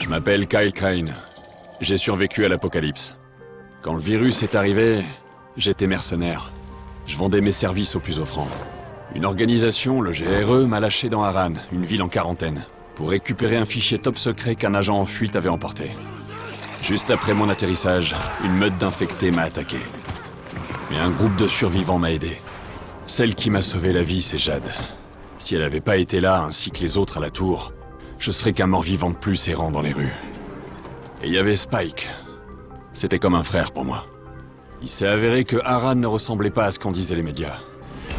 Je m'appelle Kyle Crane. J'ai survécu à l'apocalypse. Quand le virus est arrivé, j'étais mercenaire. Je vendais mes services aux plus offrants. Une organisation, le GRE, m'a lâché dans Harran, une ville en quarantaine, pour récupérer un fichier top secret qu'un agent en fuite avait emporté. Juste après mon atterrissage, une meute d'infectés m'a attaqué. Mais un groupe de survivants m'a aidé. Celle qui m'a sauvé la vie, c'est Jade. Si elle n'avait pas été là, ainsi que les autres à la tour, je serais qu'un mort-vivant de plus errant dans les rues. Et il y avait Spike. C'était comme un frère pour moi. Il s'est avéré que Harran ne ressemblait pas à ce qu'en disaient les médias.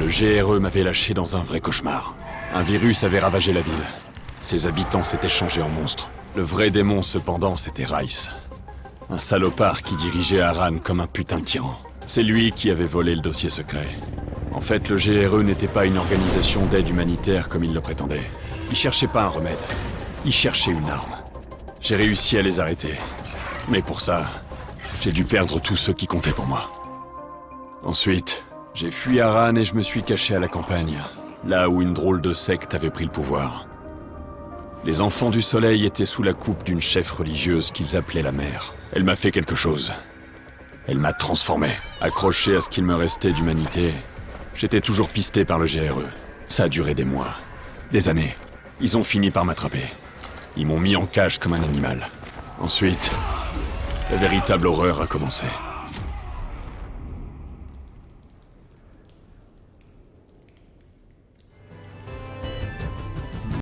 Le GRE m'avait lâché dans un vrai cauchemar. Un virus avait ravagé la ville. Ses habitants s'étaient changés en monstres. Le vrai démon, cependant, c'était Rice. Un salopard qui dirigeait Harran comme un putain de tyran. C'est lui qui avait volé le dossier secret. En fait, le GRE n'était pas une organisation d'aide humanitaire comme il le prétendait. Ils cherchaient pas un remède. Ils cherchaient une arme. J'ai réussi à les arrêter. Mais pour ça, j'ai dû perdre tous ceux qui comptaient pour moi. Ensuite, j'ai fui Harran et je me suis caché à la campagne, là où une drôle de secte avait pris le pouvoir. Les enfants du soleil étaient sous la coupe d'une chef religieuse qu'ils appelaient la mère. Elle m'a fait quelque chose. Elle m'a transformé. Accroché à ce qu'il me restait d'humanité, j'étais toujours pisté par le GRE. Ça a duré des mois, des années. Ils ont fini par m'attraper. Ils m'ont mis en cage comme un animal. Ensuite, la véritable horreur a commencé.